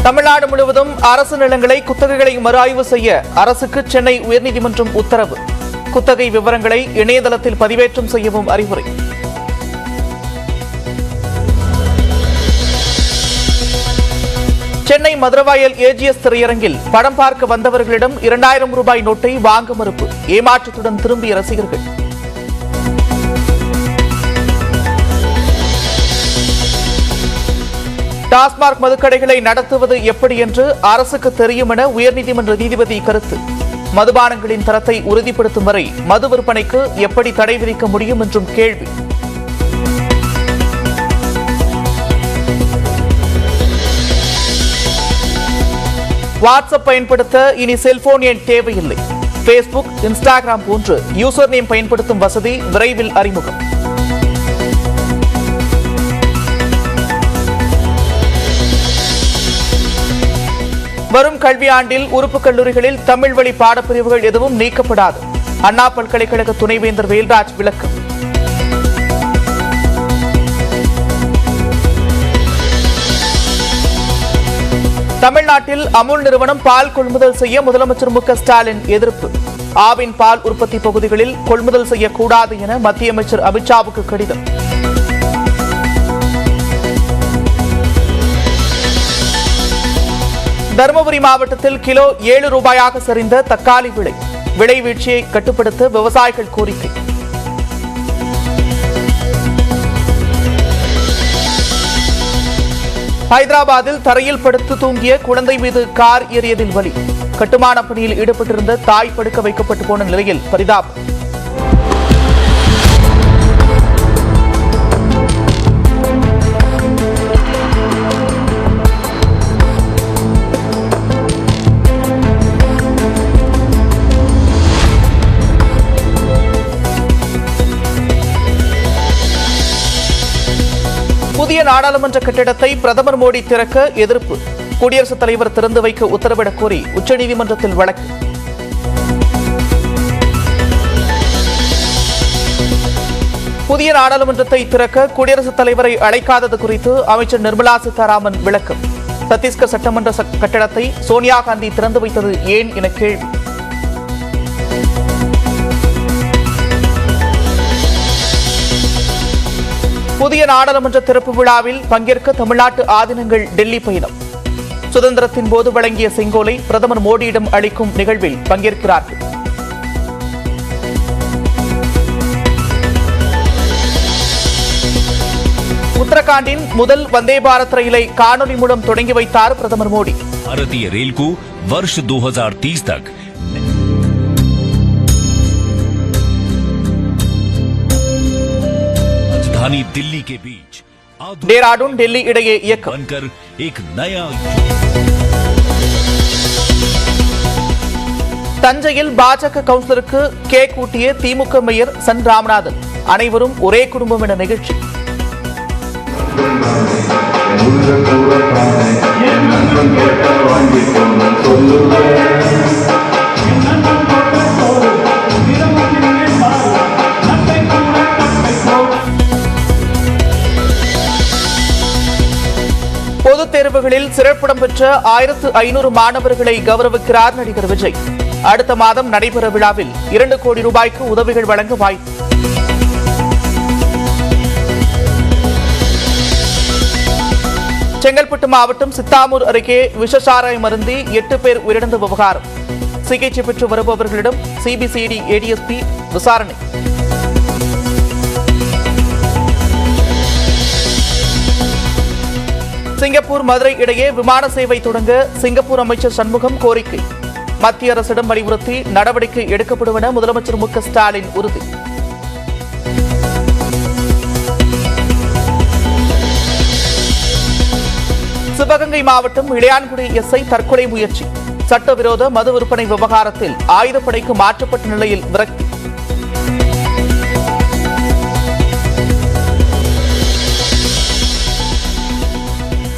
தமிழ்நாடு முழுவதும் அரசு நிலங்களை குத்தகைகளை மறுஆய்வு செய்ய அரசுக்கு சென்னை உயர்நீதிமன்றம் உத்தரவு. குத்தகை விவரங்களை இணையதளத்தில் பதிவேற்றம் செய்யவும் அறிவுரை. சென்னை மதுரவாயல் ஏஜிஎஸ் திரையரங்கில் படம் பார்க்க வந்தவர்களிடம் 2000 ரூபாய் நோட்டை வாங்க மறுப்பு. ஏமாற்றத்துடன் திரும்பிய ரசிகர்கள். டாஸ்மாக் மதுக்கடைகளை நடத்துவது எப்படி என்று அரசுக்கு தெரியும் என உயர்நீதிமன்ற நீதிபதி கருத்து. மதுபானங்களின் தரத்தை உறுதிப்படுத்தும் வரை மது விற்பனைக்கு எப்படி தடை விதிக்க முடியும் என்றும் கேள்வி. வாட்ஸ்அப் பயன்படுத்த இனி செல்போன் எண் தேவையில்லை. பேஸ்புக், இன்ஸ்டாகிராம் போன்று யூசர் நேம் பயன்படுத்தும் வசதி விரைவில் அறிமுகம். வரும் கல்வியாண்டில் உறுப்பு கல்லூரிகளில் தமிழ் வழி பாடப்பிரிவுகள் எதுவும் நீக்கப்படாது. அண்ணா பல்கலைக்கழக துணைவேந்தர் வேல்ராஜ் விளக்கம். தமிழ்நாட்டில் அமுல் நிறுவனம் பால் கொள்முதல் செய்ய முதலமைச்சர் மு க ஸ்டாலின் எதிர்ப்பு. ஆவின் பால் உற்பத்தி பகுதிகளில் கொள்முதல் செய்யக்கூடாது என மத்திய அமைச்சர் அமித்ஷாவுக்கு கடிதம். தருமபுரி மாவட்டத்தில் கிலோ 7 ரூபாயாக சரிந்த தக்காளி விலை வீழ்ச்சியை கட்டுப்படுத்த விவசாயிகள் கோரிக்கை. ஹைதராபாத்தில் தரையில் படுத்து தூங்கிய குழந்தை மீது கார் ஏறியதில் வலி. கட்டுமான பணியில் ஈடுபட்டிருந்த தாய் படுக்க வைக்கப்பட்டு போன நிலையில் பரிதாபம். புதிய நாடாளுமன்ற கட்டிடத்தை பிரதமர் மோடி திறக்க எதிர்ப்பு. குடியரசுத் தலைவர் திறந்து வைக்க உத்தரவிடக் கோரி உச்சநீதிமன்றத்தில் வழக்கு. புதிய நாடாளுமன்றத்தை திறக்க குடியரசுத் தலைவரை அழைக்காதது குறித்து அமைச்சர் நிர்மலா சீதாராமன் விளக்கம். சத்தீஸ்கர் சட்டமன்ற கட்டடத்தை சோனியா காந்தி திறந்து வைத்தது ஏன் என கேள்வி. புதிய நாடாளுமன்ற திறப்பு விழாவில் பங்கேற்க தமிழ்நாட்டு ஆதீனங்கள் டெல்லி பயணம். சுதந்திரத்தின் போது வழங்கிய செங்கோலை பிரதமர் மோடியிடம் அளிக்கும் நிகழ்வில் பங்கேற்கிறார்கள். உத்தரகாண்டின் முதல் வந்தே பாரத் ரயிலை காணொலி மூலம் தொடங்கி வைத்தார் பிரதமர் மோடி. भारतीय रेल को वर्ष 2030 तक राजधानी दिल्ली के बीच டேராடூன் டெல்லி இடையே இயக்கம் बनकर एक नया தஞ்சையில் பாஜக கவுன்சிலருக்கு கேக் ஊட்டிய திமுக மேயர் சன் ராமநாதன். அனைவரும் ஒரே குடும்பம் என நிகழ்ச்சி. பொதுத் தேர்வுகளில் சிறப்பிடம் பெற்ற 1500 மாணவர்களை கௌரவிக்கிறார் நடிகர் விஜய். அடுத்த மாதம் நடைபெற விழாவில் 2 கோடி ரூபாய்க்கு உதவிகள் வழங்க வாய்ப்பு. செங்கல்பட்டு மாவட்டம் சித்தாமூர் அருகே விஷசாராயம் அருந்தி 8 பேர் உயிரிழந்த விவகாரம். சிகிச்சை பெற்று வருபவர்களிடம் சிபிசிஐடி ஏடிஎஸ்பி விசாரணை. சிங்கப்பூர் மதுரை இடையே விமான சேவை தொடங்க சிங்கப்பூர் அமைச்சர் சண்முகம் கோரிக்கை. மத்திய அரசிடம் வலியுறுத்தி நடவடிக்கை எடுக்கப்படும் என முதலமைச்சர் மு க ஸ்டாலின் உறுதி. சிவகங்கை மாவட்டம் இளையான்குடி எஸ்ஐ தற்கொலை முயற்சி. சட்டவிரோத மது விற்பனை விவகாரத்தில் ஆயுதப்படைக்கு மாற்றப்பட்ட நிலையில் விரக்தி.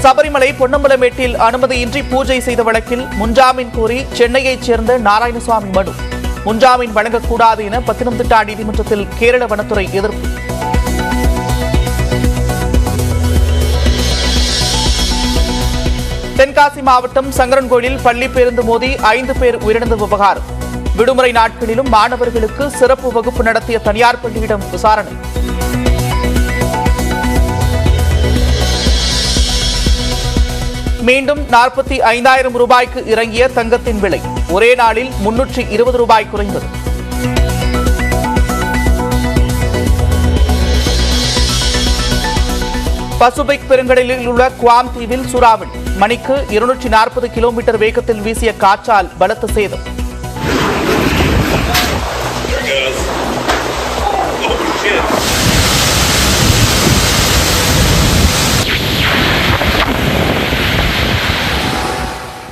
சபரிமலை பொன்னம்பலமேட்டில் அனுமதியின்றி பூஜை செய்த வழக்கில் முன்ஜாமீன் கோரி சென்னையைச் சேர்ந்த நாராயணசுவாமி மனு. முன்ஜாமீன் வழங்கக்கூடாது என பத்தனம்திட்டா நீதிமன்றத்தில் கேரள வனத்துறை எதிர்ப்பு. தென்காசி மாவட்டம் சங்கரன்கோயிலில் பள்ளி பேருந்து மோதி 5 பேர் உயிரிழந்த விவகாரம். விடுமுறை நாட்களிலும் மாணவர்களுக்கு சிறப்பு வகுப்பு நடத்திய தனியார் பள்ளியிடம் விசாரணை. மீண்டும் 45,000 ரூபாய்க்கு இறங்கிய தங்கத்தின் விலை ஒரே நாளில் 320 ரூபாய் குறைந்தது. பசுபிக் பெருங்கடலில் உள்ள குவாம் தீவில் சூறாவளி மணிக்கு 240 கிலோமீட்டர் வேகத்தில் வீசிய காற்றால் பலத்த சேதம்.